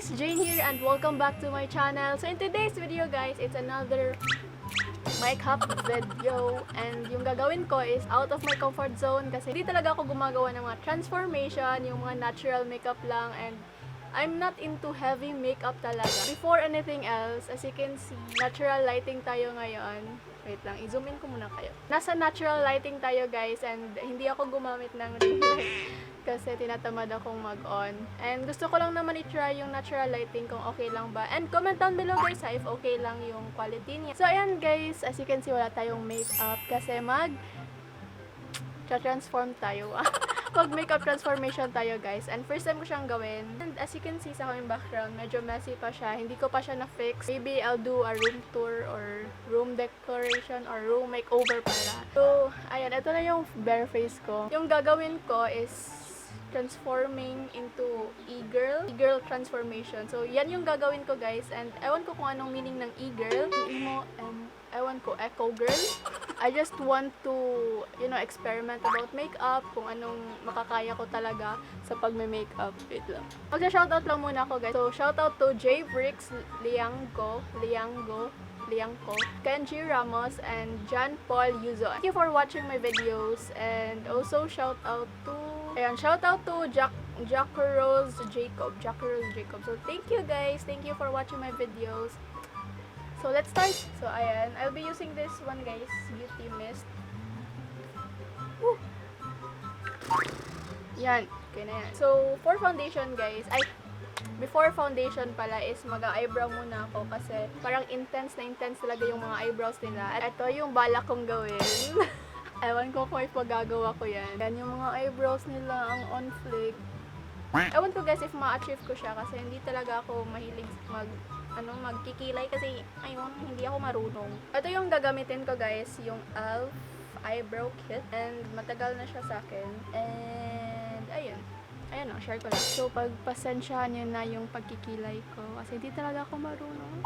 guys, Jane here and welcome back to my channel. So in today's video guys, it's another makeup video and yung gagawin ko is out of my comfort zone kasi hindi talaga ako gumagawa ng mga transformation, yung mga natural makeup lang, and I'm not into heavy makeup talaga. Before anything else, as you can see, natural lighting tayo ngayon. Wait lang, i-zoom in ko muna kayo. Nasa natural lighting tayo guys, and hindi ako gumamit ng ring light kasi tinatamad akong mag-on. And gusto ko lang naman i-try yung natural lighting kung okay lang ba. And comment down below guys if okay lang yung quality niya. So ayan guys, as you can see, wala tayong makeup kasi transform tayo. Mag-makeup transformation tayo guys. And first time ko siyang gawin. And as you can see sa aking background, medyo messy pa siya. Hindi ko pa siya na-fix. Maybe I'll do a room tour or room decoration or room makeover pala. So, ayan. Ito na yung bare face ko. Yung gagawin ko is transforming into e-girl transformation. So, yan yung gagawin ko guys. And ewan ko kung anong meaning ng e-girl. Ewan ko, echo girl. I just want to, experiment about makeup, kung anong makakaya ko talaga sa pagme-makeup. Wait lang. Magsa-shoutout lang muna ako guys. So, shoutout to J Bricks, Liangco, Kenji Ramos, and John Paul Yuzo. Thank you for watching my videos. And also, shoutout to Jacqueros Jacob. So, thank you guys. Thank you for watching my videos. So, let's start. So, ayan. I'll be using this one, guys. Beauty Mist. Woo! Yan. Okay na yan. So, for foundation, guys. Before foundation pala is mag-eyebrow muna ako kasi parang intense talaga yung mga eyebrows nila. At ito yung balak kong gawin. Ewan ko kung ipagagawa ko yan. Yan yung mga eyebrows nila, ang on flick. Ewan ko, guys, if ma-achieve ko siya kasi hindi talaga ako mahilig magkikilay kasi ayun, hindi ako marunong. Ito yung gagamitin ko guys, yung e.l.f. eyebrow kit, and matagal na siya sa akin. And ayun na, share ko lang. So pagpasensyahan nyo na yung pagkikilay ko kasi hindi talaga ako marunong.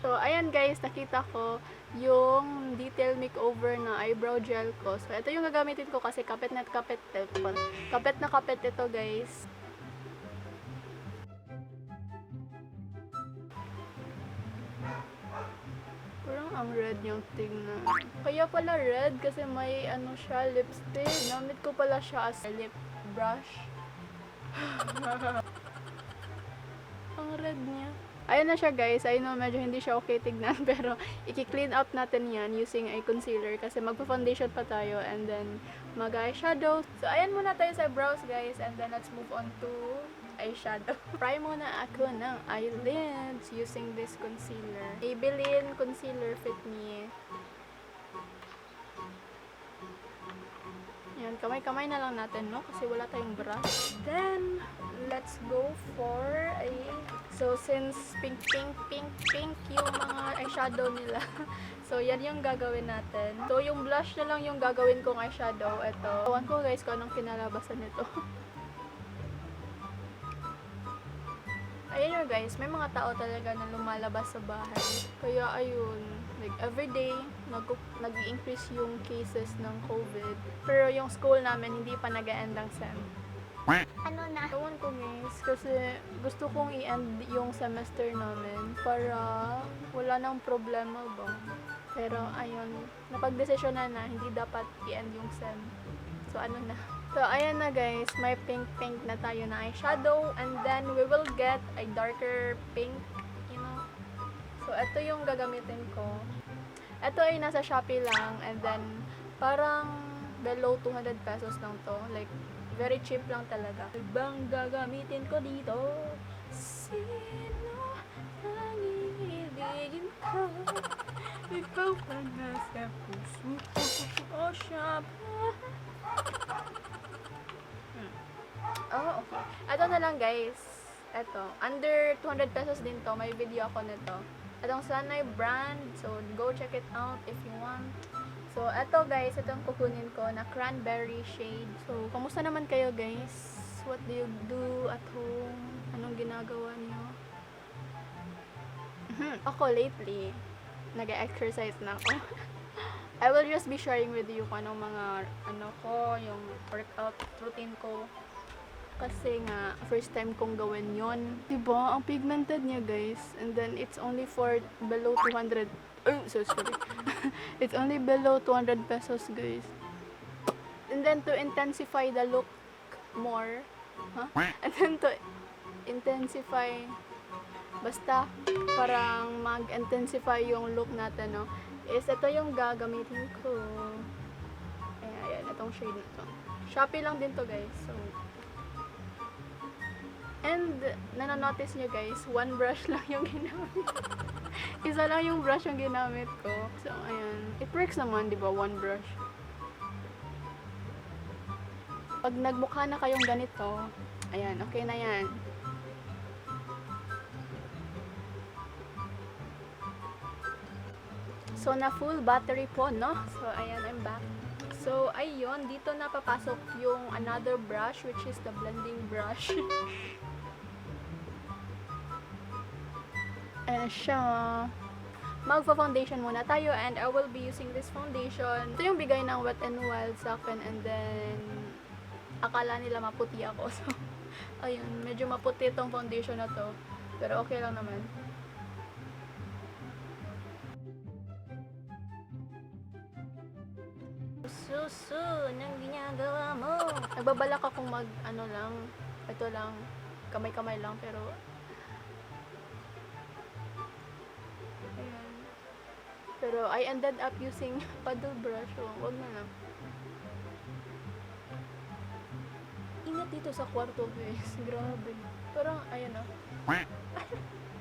So ayan guys, nakita ko yung detail makeover na eyebrow gel ko. So, ito yung gagamitin ko kasi kapit na kapit ito, guys. Parang ang red yung tingnan. Kaya pala red kasi may siya, lipstick. Namit ko pala siya as lip brush. Ang red niya. Ayan na siya guys. I know medyo hindi siya okay tignan pero i-clean up natin yan using a concealer kasi magpa-foundation pa tayo and then mag-eyeshadow. So ayan muna tayo sa brows guys and then let's move on to eyeshadow. Try muna ako ng eyelids using this concealer. Maybelline Concealer Fit Me. Yan, kamay-kamay na lang natin, no? Kasi wala tayong brush. Then, let's go for a... So, since pink yung mga eyeshadow nila. So, yan yung gagawin natin. So, yung blush na lang yung gagawin kong eyeshadow. Ito. Ewan ko guys kung anong kinalabasan nito. Ayan yun guys, may mga tao talaga na lumalabas sa bahay. Kaya ayun, like everyday, nag-i-increase yung cases ng COVID. Pero yung school namin, hindi pa nag-e-end ang SEM. Ano na? Ewan ko guys, kasi gusto kong i-end yung semester namin para wala nang problema ba. Pero ayun, napag-desisyonan na hindi dapat i-end yung SEM. So ano na? So, ayan na guys, may pink na tayo na eyeshadow and then we will get a darker pink, So, ito yung gagamitin ko. Ito ay nasa Shopee lang and then parang below 200 pesos lang to. Like, very cheap lang talaga. Ibang gagamitin ko dito. Sino nangiibigin ko? Ikaw pa nasa puso ko siya pa. Oh, okay. Ito na lang guys. Ito. Under 200 pesos din to. May video ako nito. Itong Sanay brand. So, go check it out if you want. So, ito guys. Itong kukunin ko na cranberry shade. So, kamusta naman kayo guys? What do you do at home? Anong ginagawa niyo? Ako lately, nag-exercise na ako. I will just be sharing with you kung anong mga, yung workout routine ko. Kasi nga, first time kong gawin yon. Diba? Ang pigmented niya, guys. And then, it's only for below 200. Oh, so sorry. It's only below 200 pesos, guys. And then, to intensify the look more, and then to intensify, basta, parang mag-intensify yung look natin, no? Is ito yung gagamitin ko. Ayan, itong shade na to. Shopee lang din to, guys. So, and, nananotice nyo, guys, one brush lang yung ginamit. Isa lang yung brush yung ginamit ko. So, ayan. It works naman, di ba? One brush. Pag nagmukha na kayong ganito, ayan, okay na yan. So, na full battery po, no? So, ayan, I'm back. So, ayun, dito na papasok yung another brush, which is the blending brush. Ayan siya. Magpa-foundation muna tayo and I will be using this foundation. Ito yung bigay ng Wet n Wild sa akin and then akala nila maputi ako. So, ayun, medyo maputi itong foundation na to. Pero okay lang naman. Susu, nang ginagawa mo. Nagbabalak akong ito lang, kamay-kamay lang, pero ayan. Pero I ended up using paddle brush, so wag na lang. Ingat dito sa kwarto, guys. Grabe. Parang, ayan o.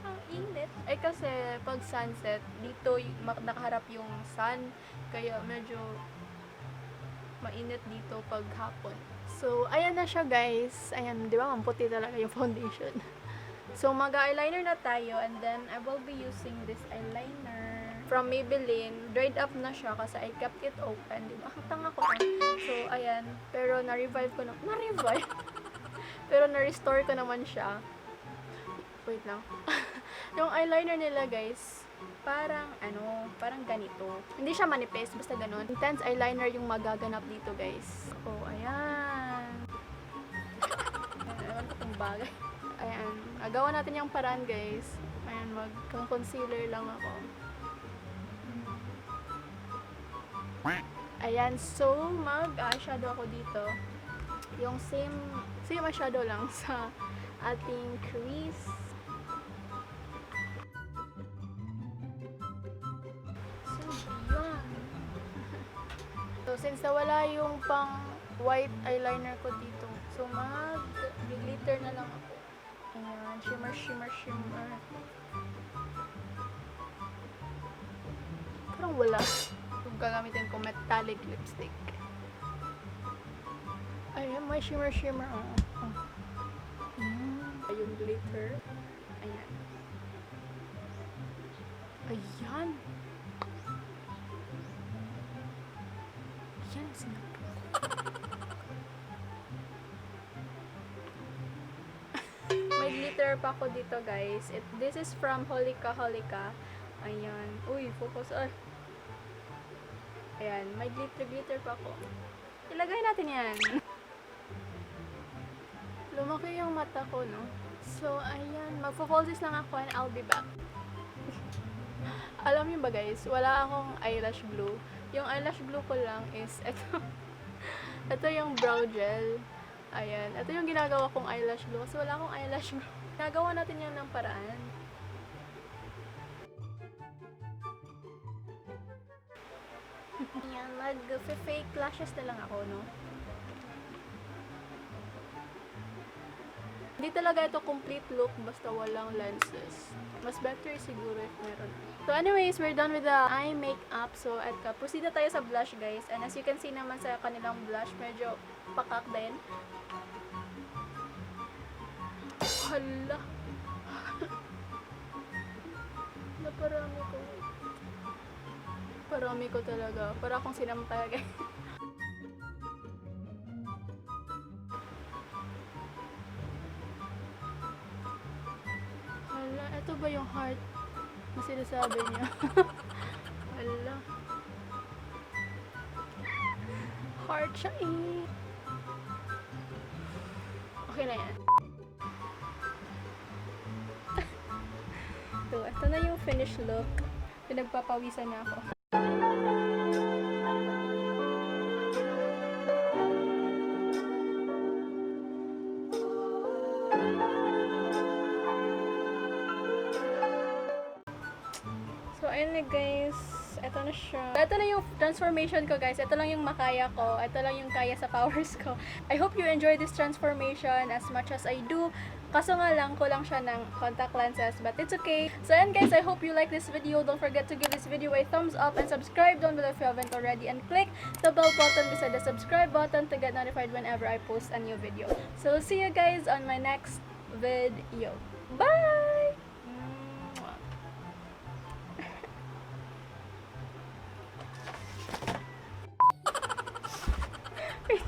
Ang init. Eh kasi, pag sunset, dito nakaharap yung sun, kaya medyo mainit dito pag hapon. So, ayan na siya, guys. Ayan, di ba? Mamputi talaga yung foundation. So, mag-eyeliner na tayo and then I will be using this eyeliner from Maybelline. Dried up na siya kasi I kept it open. Di ba? Ang tanga ko lang. So, ayan. Pero na-revive ko na. Na-revive? Pero na-restore ko naman siya. Wait lang. Yung eyeliner nila, guys, parang ganito. Hindi siya manipis, basta ganun. Intense eyeliner yung magaganap dito, guys. Oh, ayan. Ewan ko itong bagay. Ayan. Agawa natin yung paraan, guys. Ayan, mag-concealer lang ako. Ayan, so mag-eyeshadow ako dito. Yung same eyeshadow lang sa ating crease. So, since nawala yung pang white eyeliner ko dito, so mag-glitter na lang ako. Ayan, shimmer, shimmer, shimmer. Parang wala. Yung gagamitin ko, metallic lipstick. Ayan, may shimmer, shimmer. Yung glitter. Ayan. Ayan. Ayan, sinabi ko. May glitter pa ako dito, guys. This is from Holika Holika. Ayan. Uy, focus. Ay. Ayan, may glitter pa ako. Ilagay natin yan. Lumaki yung mata ko, no? So, ayan. Magpo-falsies lang ako and I'll be back. Alam niyo ba, guys? Wala akong eyelash glue. Yung eyelash glue ko lang is ito. Ito yung brow gel. Ayan. Ito yung ginagawa kong eyelash glue. Kasi wala akong eyelash glue. Ginagawa natin yan ng paraan. Ayan. Mag-fake lashes na lang ako, no? Hindi talaga ito complete look basta walang lenses. Mas better siguro if meron. So anyways, we're done with the eye makeup. So eto, proceed na tayo sa blush, guys. And as you can see naman sa kanilang blush, medyo pakak din. Hala! Naparami ko. Parami ko talaga. Para akong sinamtay, guys. Ito ba yung heart na sinasabi niya? Hala. start siya eh. Okay na yan. Ito na yung finished look. Pinagpapawisan na ako. So, ayun na guys. Ito na siya. Ito na yung transformation ko guys. Ito lang yung makaya ko. Ito lang yung kaya sa powers ko. I hope you enjoy this transformation as much as I do. Kaso nga lang, kulang siya ng contact lenses. But it's okay. So ayun guys, I hope you like this video. Don't forget to give this video a thumbs up and subscribe down below if you haven't already. And click the bell button beside the subscribe button to get notified whenever I post a new video. So see you guys on my next video. Bye! Wait.